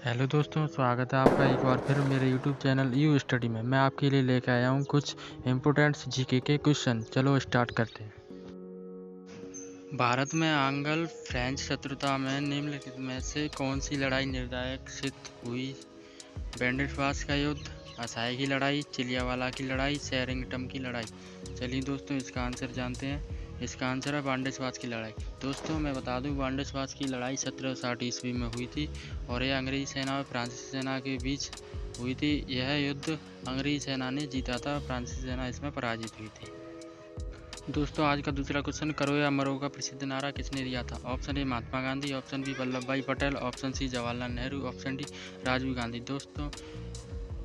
Hello दोस्तों, स्वागत है आपका एक बार फिर मेरे यूट्यूब चैनल यू स्टडी में। मैं आपके लिए लेकर आया हूँ कुछ इम्पोर्टेंट जीके के क्वेश्चन। चलो स्टार्ट करते हैं। भारत में आंग्ल फ्रेंच शत्रुता में निम्नलिखित में से कौन सी लड़ाई निर्णायक सिद्ध हुई? बैंडेजबास का युद्ध, असाई की लड़ाई, चिलियावाला की लड़ाई, सेरिंगटन की लड़ाई। चलिए दोस्तों, इसका आंसर जानते हैं। इसका आंसर है बैंडेजबास की लड़ाई। दोस्तों मैं बता दूं, बैंडेजबास की लड़ाई 1760 ईस्वी में हुई थी और यह अंग्रेजी सेना और फ्रांसीसी सेना के बीच हुई थी। यह युद्ध अंग्रेजी सेना ने जीता था, फ्रांसीसी सेना इसमें पराजित हुई थी। दोस्तों आज का दूसरा क्वेश्चन, करो या मरो का प्रसिद्ध नारा किसने दिया था? Option A Mahatma Gandhi, option B Vallabh Bhai Patel, option C Jawaharlal Nehru, option D Rajiv Gandhi. दोस्तों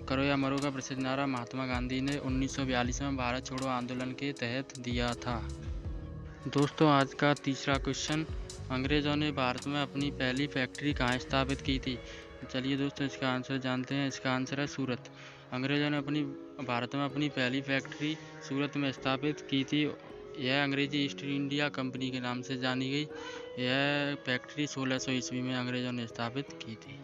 करो या मरो का प्रसिद्ध नारा महात्मा गांधी ने 1942 में भारत छोड़ो आंदोलन के तहत दिया था। दोस्तों आज का तीसरा क्वेश्चन, अंग्रेज़ों ने भारत में अपनी पहली फैक्ट्री कहाँ स्थापित की थी? चलिए दोस्तों इसका आंसर जानते हैं। इसका आंसर है सूरत। अंग्रेज़ों ने भारत में अपनी पहली फैक्ट्री सूरत में स्थापित की थी। यह अंग्रेजी ईस्ट इंडिया कंपनी के नाम से जानी गई। यह फैक्ट्री 1600 ईस्वी में अंग्रेज़ों ने स्थापित की थी।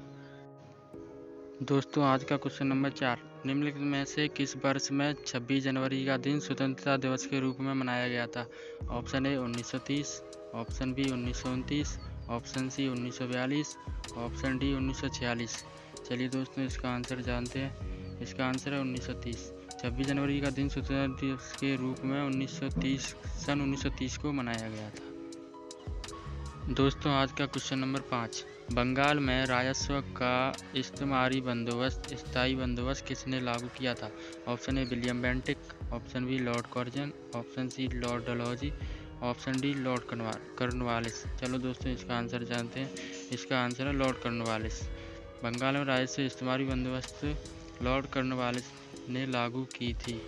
दोस्तों आज का क्वेश्चन नंबर 4, निम्नलिखित में से किस वर्ष में 26 जनवरी का दिन स्वतंत्रता दिवस के रूप में मनाया गया था? Option A 1930, option B 1929, option C 1942, option D 1946। चलिए दोस्तों इसका आंसर जानते हैं। इसका आंसर है 1930। 26 जनवरी का दिन स्वतंत्रता दिवस के रूप में 1930 सन 1930 को मनाया गया था। दोस्तों आज का क्वेश्चन नंबर 5, बंगाल में राजस्व का इस्तेमारी बंदोबस्त स्थायी बंदोबस्त किसने लागू किया था? Option A William Bentinck, option B lord Curzon, option C lord Dalhousie, option D lord Cornwallis. चलो दोस्तों इसका आंसर जानते हैं। इसका आंसर है लॉर्ड कॉर्नवालिस। बंगाल में राजस्व इस्तेमारी बंदोबस्त लॉर्ड कॉर्नवालिस ने लागू की थी।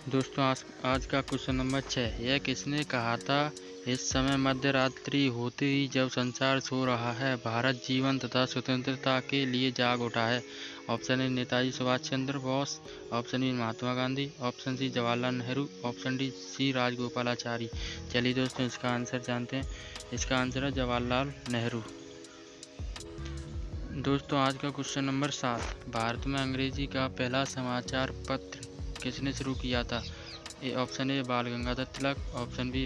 दोस्तों आज का क्वेश्चन नंबर 6, यह किसने कहा था? इस समय मध्य रात्रि होते ही जब संसार सो रहा है, भारत जीवन तथा स्वतंत्रता के लिए जाग उठा है। Option A Netaji Subhash Chandra Bose, option B Mahatma Gandhi, option C Jawaharlal Nehru, option D C Rajagopalachari. चलिए दोस्तों इसका आंसर जानते हैं। इसका आंसर है जवाहरलाल नेहरू। दोस्तों आज का क्वेश्चन नंबर 7, भारत में अंग्रेजी का पहला समाचार पत्र किसने शुरू किया था? Option A Bal Gangadhar Tilak, option B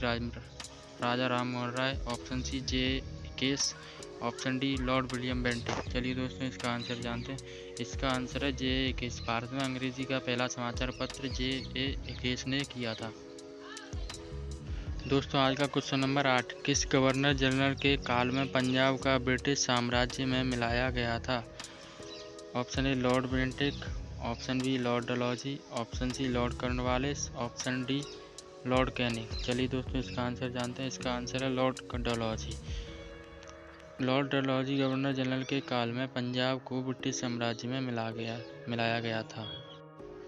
Raja Ram Mohan Roy, option C J case, option D lord William Bentinck. चलिए दोस्तों इसका आंसर जानते हैं। इसका आंसर है जे केस। भारत में अंग्रेजी का पहला समाचार पत्र जे केस ने किया था। दोस्तों आज का क्वेश्चन नंबर 8, किस गवर्नर जनरल के काल में पंजाब का ब्रिटिश साम्राज्य में मिलाया गया था? Option A Lord Bentinck, option B Lord Dalhousie, option C Lord Cornwallis, option D Lord Canning. चलिए दोस्तों इसका आंसर जानते हैं। इसका आंसर है Lord Dalhousie. Lord Dalhousie governor general के काल में पंजाब को ब्रिटिश साम्राज्य में मिलाया गया था।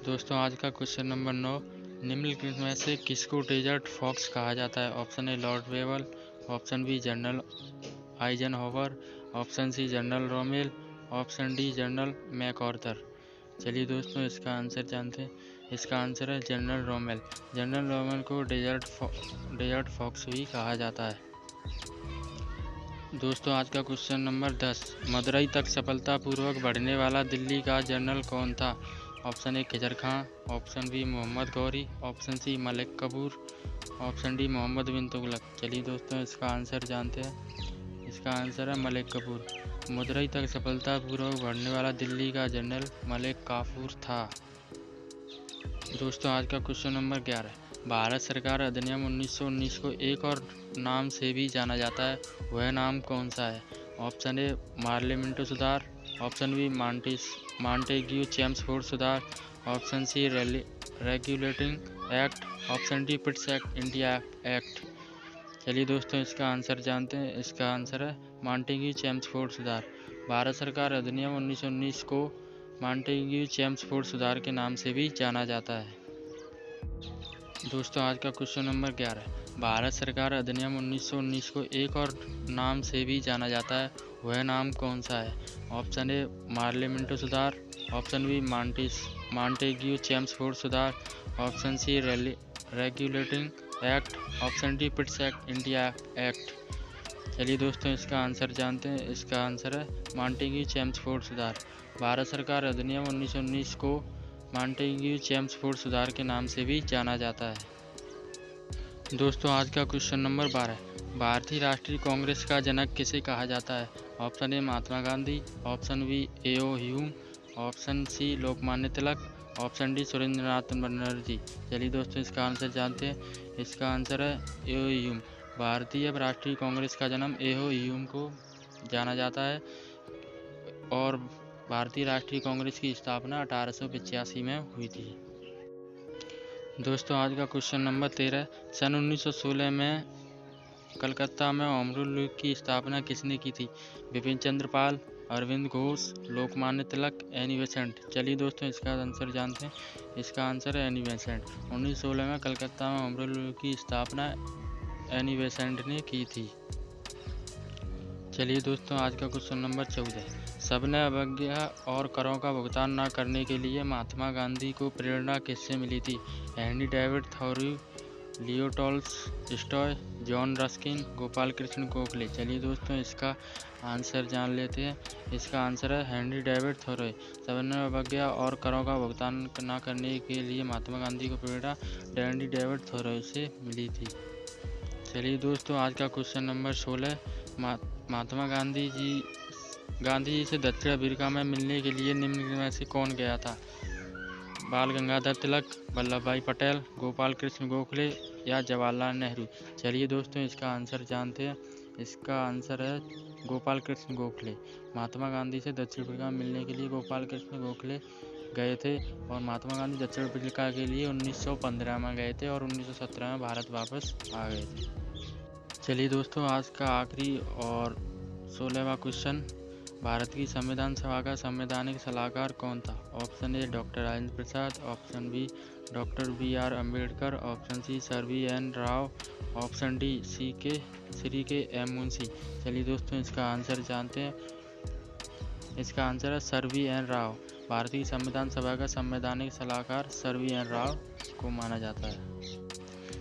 दोस्तों आज का क्वेश्चन नंबर 9, निम्नलिखित में से किसको डेजर्ट फॉक्स कहा जाता है? Option A lord Wavell, option B general Eisenhower, option C general Rommel, option D general MacArthur. चलिए दोस्तों इसका आंसर जानते हैं। इसका आंसर है जनरल रोमेल। जनरल रोमेल को डेजर्ट फॉक्स भी कहा जाता है। दोस्तों आज का क्वेश्चन नंबर 10, मदुरई तक सफलतापूर्वक बढ़ने वाला दिल्ली का जनरल कौन था? Option A Khizr Khan, option B Mohammad Ghori, option C Malik Kafur, option D Mohammad bin Tughlaq. चलिए दोस्तों इसका आंसर जानते हैं। इसका आंसर है मलिक कफूर। मदुरई तक सफलतापूर्वक बढ़ने वाला दिल्ली का जनरल मलिक काफूर था। दोस्तों आज का क्वेश्चन नंबर 11, भारत सरकार अधिनियम 1919 को एक और नाम से भी जाना जाता है, वह नाम कौन सा है? ऑप्शन ए पार्लियामेंट सुधार, ऑप्शन बी मॉन्टेग्यू चेम्सफोर्ड सुधार, option C regulating act, option D Pitt's act India act. चलिए दोस्तों इसका आंसर जानते हैं। इसका आंसर है मॉन्टेग्यू चेम्सफोर्ड सुधार। भारत सरकार अधिनियम 1919 को मॉन्टेग्यू चेम्सफोर्ड सुधार के नाम से भी जाना जाता है। दोस्तों आज का क्वेश्चन नंबर 11, भारत सरकार अधिनियम 1919 को एक और नाम से भी जाना जाता है, वह नाम कौन सा है? ऑप्शन ए पार्लियामेंट सुधार, ऑप्शन बी मॉन्टेग्यू चेम्सफोर्ड सुधार, option C regulating act, option D Pitt's act India act. चलिए दोस्तों इसका आंसर जानते हैं। इसका आंसर है मॉन्टेग्यू चेम्सफोर्ड सुधार। भारत सरकार अधिनियम 1919 को मॉन्टेग्यू चेम्सफोर्ड सुधार के नाम से भी जाना जाता है। दोस्तों आज का क्वेश्चन नंबर 12, भारतीय राष्ट्रीय कांग्रेस का जनक किसे कहा जाता है? Option A Mahatma Gandhi, option B A O. Hume, option C Lokmanya Tilak, option D Surendranath Banerjee. चलिए दोस्तों इसका आंसर जानते हैं। इसका आंसर है ए.ओ. ह्यूम। भारतीय राष्ट्रीय कांग्रेस का जन्म ए.ओ. ह्यूम को जाना जाता है और भारतीय राष्ट्रीय कांग्रेस की स्थापना 1885 में हुई थी। दोस्तों आज का क्वेश्चन नंबर 13, सन 1916 में कलकत्ता में होम रूल की स्थापना किसने की थी? Bipin Chandra Pal, Arvind Ghosh, Lokmanya Tilak, Annie Besant. चलिए दोस्तों इसका आंसर जानते हैं। इसका आंसर है एनी बेसेंट। 1916 में कलकत्ता में होम रूल की स्थापना एनी बेसेंट ने की थी। चलिए दोस्तों आज का क्वेश्चन नंबर 14, सबने अवज्ञा और करों का भुगतान न करने के लिए महात्मा गांधी को प्रेरणा किससे मिली थी? Henry David Thoreau, Leo Tolstoy, John Ruskin, Gopal Krishna Gokhale. चलिए दोस्तों इसका आंसर जान लेते हैं। इसका आंसर है हेनरी डेविड थॉरेउ। सबने अवज्ञा और करों का भुगतान न करने के लिए महात्मा गांधी को प्रेरणा हेनरी डेविड थॉरेउ से मिली थी। चलिए दोस्तों आज का क्वेश्चन नंबर 16, महात्मा गांधी जी से दक्षिण अफ्रीका में मिलने के लिए निम्न में से कौन गया था? बाल गंगाधर तिलक, वल्लभ भाई पटेल, गोपाल कृष्ण गोखले या जवाहरलाल नेहरू। चलिए दोस्तों इसका आंसर जानते हैं। इसका आंसर है गोपाल कृष्ण गोखले। महात्मा गांधी से दक्षिण अफ्रीका में मिलने के लिए गोपाल कृष्ण गोखले गए थे और महात्मा गांधी दक्षिण अफ्रीका के लिए 1915 में गए थे और 1917 में भारत वापस आ गए थे। चलिए दोस्तों आज का आखिरी और 16वां क्वेश्चन, भारत की संविधान सभा का संवैधानिक सलाहकार कौन था? Option A doctor Rajendra Prasad, option B doctor B R. Ambedkar, option C sir V N. Rao, option D Shri K M Munshi. चलिए दोस्तों इसका आंसर जानते हैं। इसका आंसर है सर वी.एन. राव। भारतीय संविधान सभा का संवैधानिक सलाहकार सर वी.एन. राव को माना जाता है।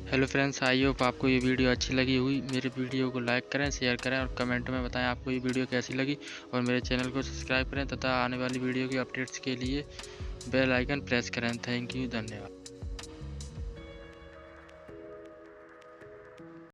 हेलो फ्रेंड्स, आई होप आपको ये वीडियो अच्छी लगी हुई। मेरे वीडियो को लाइक करें, शेयर करें और कमेंट में बताएं आपको ये वीडियो कैसी लगी और मेरे चैनल को सब्सक्राइब करें तथा आने वाली वीडियो की अपडेट्स के लिए बेल आइकन प्रेस करें। थैंक यू, धन्यवाद।